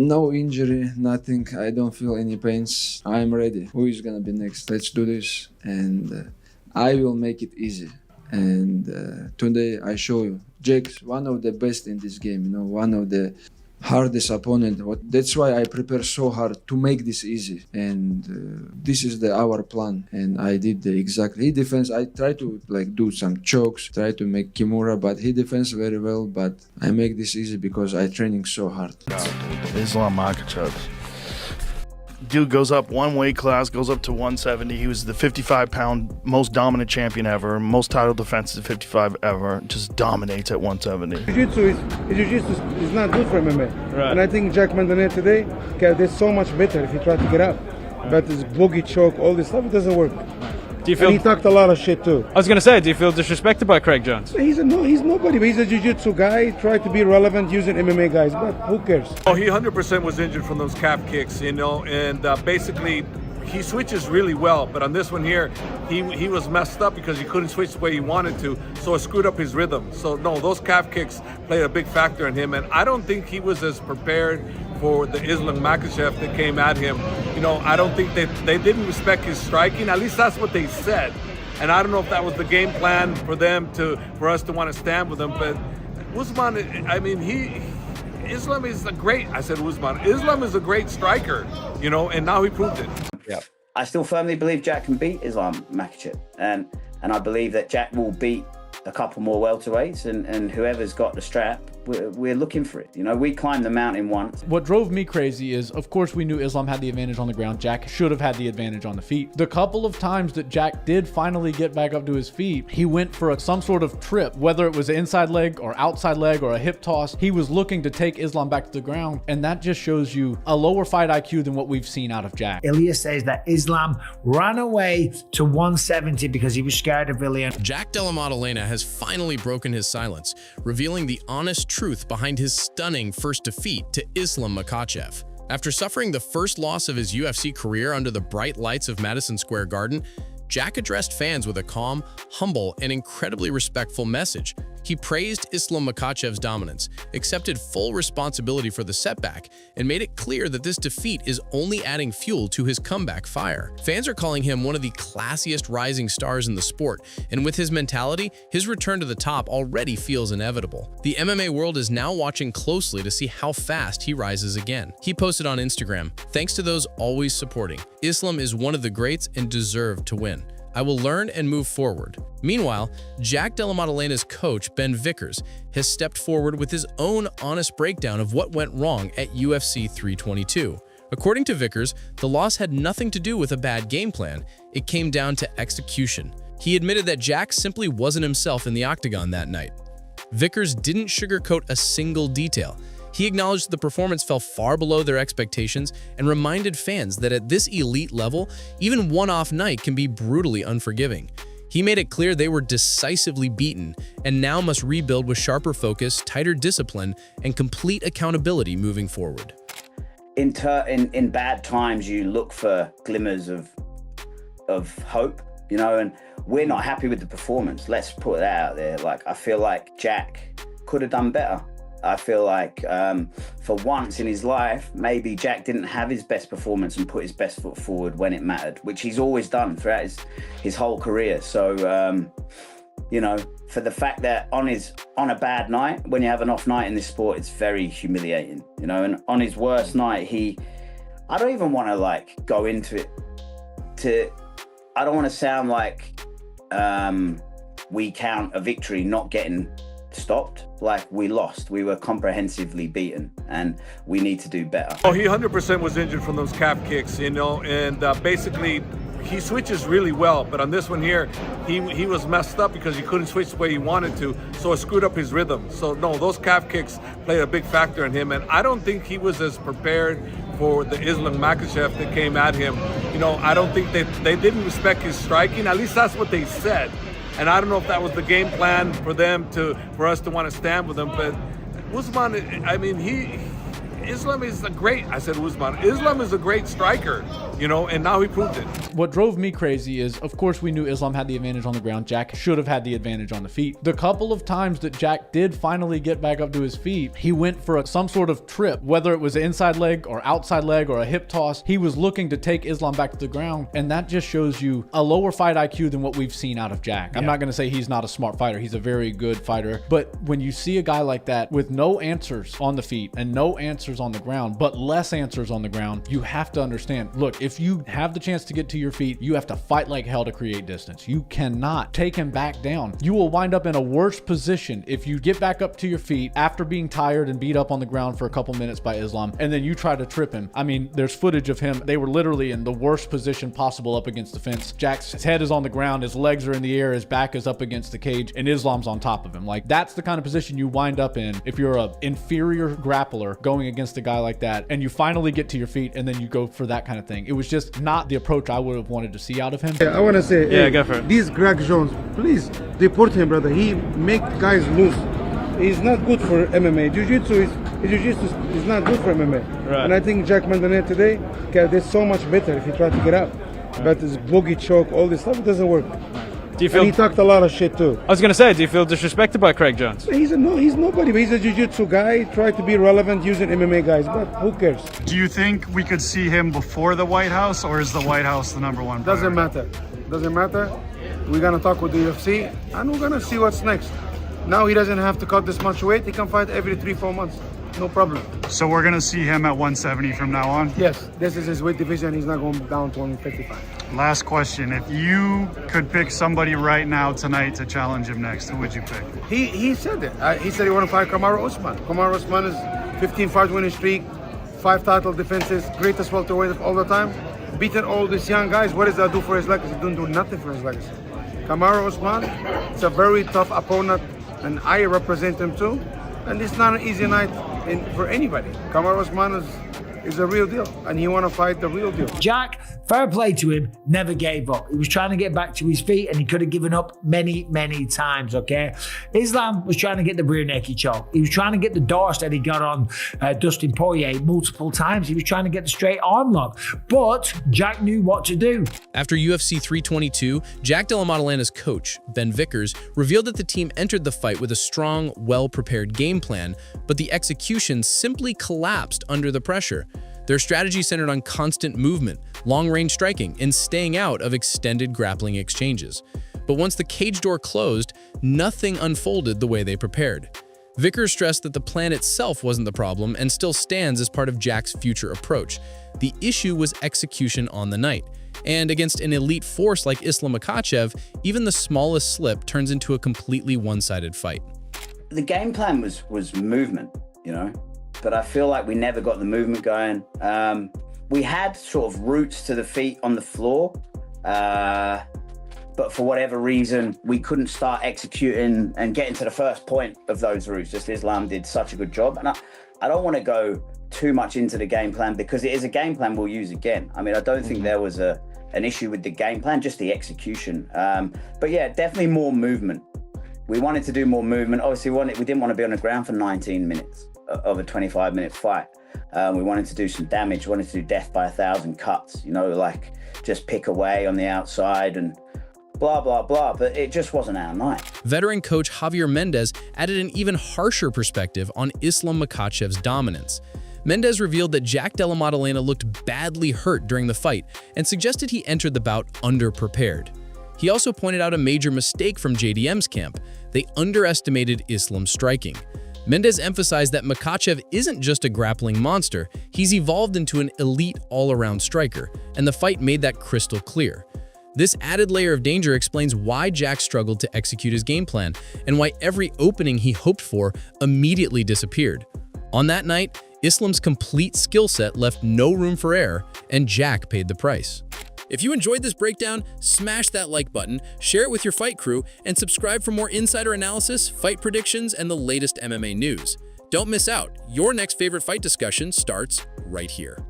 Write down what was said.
No injury, nothing. I don't feel any pains. I'm ready. Who is gonna be next? Let's do this, and I will make it easy. And today I show you, Jack's one of the best in this game. You know, one of the hardest opponent. That's why I prepare so hard to make this easy. And this is our plan. And I did exactly. He defends. I try to do some chokes, try to make Kimura, but he defends very well. But I make this easy because I training so hard. Islam Makhachev. Dude goes up one weight class, goes up to 170. He was the 55-pound most dominant champion ever, most title defenses at 55 ever. Just dominates at 170. Jiu-jitsu is not good for MMA. Right. And I think Jack Maddalena today did so much better if he tried to get up. But this boogie choke, all this stuff, it doesn't work. Do you feel? And he talked a lot of shit too. I was gonna say, do you feel disrespected by Craig Jones? He's nobody, but he's a jiu-jitsu guy. He tried to be relevant using MMA guys, but who cares? Oh, he 100% was injured from those calf kicks, you know, and basically he switches really well. But on this one here, he was messed up because he couldn't switch the way he wanted to, so it screwed up his rhythm. So no, those calf kicks played a big factor in him, and I don't think he was as prepared for the Islam Makhachev that came at him. You know, I don't think they didn't respect his striking. At least that's what they said. And I don't know if that was the game plan for them for us to want to stand with him. But Usman, I mean, Islam is a great. I said Usman. Islam is a great striker, you know, and now he proved it. Yeah, I still firmly believe Jack can beat Islam Makhachev, and I believe that Jack will beat a couple more welterweights, and whoever's got the strap, we're looking for it. You know, we climbed the mountain once. What drove me crazy is, of course, we knew Islam had the advantage on the ground. Jack should have had the advantage on the feet. The couple of times that Jack did finally get back up to his feet, he went for some sort of trip, whether it was an inside leg or outside leg or a hip toss. He was looking to take Islam back to the ground, and that just shows you a lower fight IQ than what we've seen out of Jack. Ilya says that Islam ran away to 170 because he was scared of Ilya. Jack Della Maddalena has finally broken his silence, revealing the honest truth behind his stunning first defeat to Islam Makhachev. After suffering the first loss of his UFC career under the bright lights of Madison Square Garden, Jack addressed fans with a calm, humble, and incredibly respectful message. He praised Islam Makhachev's dominance, accepted full responsibility for the setback, and made it clear that this defeat is only adding fuel to his comeback fire. Fans are calling him one of the classiest rising stars in the sport, and with his mentality, his return to the top already feels inevitable. The MMA world is now watching closely to see how fast he rises again. He posted on Instagram, "Thanks to those always supporting. Islam is one of the greats and deserved to win. I will learn and move forward." Meanwhile, Jack Della Maddalena's coach, Ben Vickers, has stepped forward with his own honest breakdown of what went wrong at UFC 322. According to Vickers, the loss had nothing to do with a bad game plan. It came down to execution. He admitted that Jack simply wasn't himself in the octagon that night. Vickers didn't sugarcoat a single detail. He acknowledged the performance fell far below their expectations and reminded fans that at this elite level, even one-off night can be brutally unforgiving. He made it clear they were decisively beaten and now must rebuild with sharper focus, tighter discipline, and complete accountability moving forward. In bad times, you look for glimmers of hope, you know, and we're not happy with the performance. Let's put that out there. Like, I feel like Jack could have done better. I feel like for once in his life, maybe Jack didn't have his best performance and put his best foot forward when it mattered, which he's always done throughout his whole career. So, you know, for the fact that on a bad night, when you have an off night in this sport, it's very humiliating, you know, and on his worst night, I don't even want to like go into it I don't want to sound like we count a victory not getting stopped. Like, we lost. We were comprehensively beaten, and we need to do better. Oh, he 100% was injured from those calf kicks, you know, and basically he switches really well. But on this one here, he was messed up because he couldn't switch the way he wanted to, so it screwed up his rhythm. So no, those calf kicks played a big factor in him, and I don't think he was as prepared for the Islam Makhachev that came at him. You know, I don't think they didn't respect his striking. At least that's what they said. And I don't know if that was the game plan for them for us to want to stand with him. But Usman, I mean, Islam is I said Usman, Islam is a great striker, you know, and now he proved it. What drove me crazy is, of course, we knew Islam had the advantage on the ground. Jack should have had the advantage on the feet. The couple of times that Jack did finally get back up to his feet, he went for some sort of trip, whether it was an inside leg or outside leg or a hip toss. He was looking to take Islam back to the ground, and that just shows you a lower fight IQ than what we've seen out of Jack. I'm not going to say he's not a smart fighter. He's a very good fighter. But when you see a guy like that with no answers on the feet and no answers on the ground, but less answers on the ground, you have to understand, look, if you have the chance to get to your feet, you have to fight like hell to create distance. You cannot take him back down. You will wind up in a worse position if you get back up to your feet after being tired and beat up on the ground for a couple minutes by Islam, and then you try to trip him. I mean, there's footage of him. They were literally in the worst position possible up against the fence. Jack's head is on the ground, his legs are in the air, his back is up against the cage, and Islam's on top of him. Like, that's the kind of position you wind up in if you're an inferior grappler going against a guy like that, and you finally get to your feet, and then you go for that kind of thing. It was just not the approach I would have wanted to see out of him. Yeah, I want to say, Yeah, go for it. This Greg Jones, please deport him, brother. He make guys lose. He's not good for MMA. Jiu-Jitsu is not good for MMA. Right. And I think Jack Maddalena today did so much better if he tried to get up. But this boogie choke, all this stuff, it doesn't work. Do you feel? And he talked a lot of shit too. I was gonna say, do you feel disrespected by Craig Jones? He's nobody, but he's a jiu-jitsu guy. Tried to be relevant using MMA guys, but who cares? Do you think we could see him before the White House, or is the White House the number one? Doesn't matter. Doesn't matter. We're gonna talk with the UFC, and we're gonna see what's next. Now he doesn't have to cut this much weight. He can fight every 3-4 months. No problem. So we're gonna see him at 170 from now on? Yes, this is his weight division. He's not going down to 155. Last question. If you could pick somebody right now tonight to challenge him next, who would you pick? He said it. He said he want to fight Kamaru Usman. Kamaru Usman is 15 fight winning streak, 5 title defenses, greatest welterweight of all the time. Beating all these young guys. What does that do for his legacy? It don't do nothing for his legacy. Kamaru Usman, it's a very tough opponent, and I represent him too. And it's not an easy night for anybody. Kamaru Usman is a real deal, and he want to fight the real deal. Jack, fair play to him, never gave up. He was trying to get back to his feet, and he could have given up many, many times, okay? Islam was trying to get the rear naked choke. He was trying to get the doorstep he got on Dustin Poirier multiple times. He was trying to get the straight arm lock, but Jack knew what to do. After UFC 322, Jack Della Maddalena's coach, Ben Vickers, revealed that the team entered the fight with a strong, well-prepared game plan, but the execution simply collapsed under the pressure. Their strategy centered on constant movement, long-range striking, and staying out of extended grappling exchanges. But once the cage door closed, nothing unfolded the way they prepared. Vickers stressed that the plan itself wasn't the problem and still stands as part of Jack's future approach. The issue was execution on the night. And against an elite force like Islam Makhachev, even the smallest slip turns into a completely one-sided fight. The game plan was movement, you know, but I feel like we never got the movement going. We had sort of roots to the feet on the floor, but for whatever reason, we couldn't start executing and getting to the first point of those roots. Just Islam did such a good job. And I don't want to go too much into the game plan because it is a game plan we'll use again. I mean, I don't think there was an issue with the game plan, just the execution. But yeah, definitely more movement. We wanted to do more movement. Obviously, we didn't want to be on the ground for 19 minutes of a 25-minute fight. We wanted to do some damage. We wanted to do death by 1,000 cuts, you know, like just pick away on the outside and blah, blah, blah. But it just wasn't our night. Veteran coach Javier Mendez added an even harsher perspective on Islam Makhachev's dominance. Mendez revealed that Jack Della Maddalena looked badly hurt during the fight and suggested he entered the bout underprepared. He also pointed out a major mistake from JDM's camp. They underestimated Islam's striking. Mendez emphasized that Makhachev isn't just a grappling monster, he's evolved into an elite all-around striker, and the fight made that crystal clear. This added layer of danger explains why Jack struggled to execute his game plan, and why every opening he hoped for immediately disappeared. On that night, Islam's complete skill set left no room for error, and Jack paid the price. If you enjoyed this breakdown, smash that like button, share it with your fight crew, and subscribe for more insider analysis, fight predictions, and the latest MMA news. Don't miss out. Your next favorite fight discussion starts right here.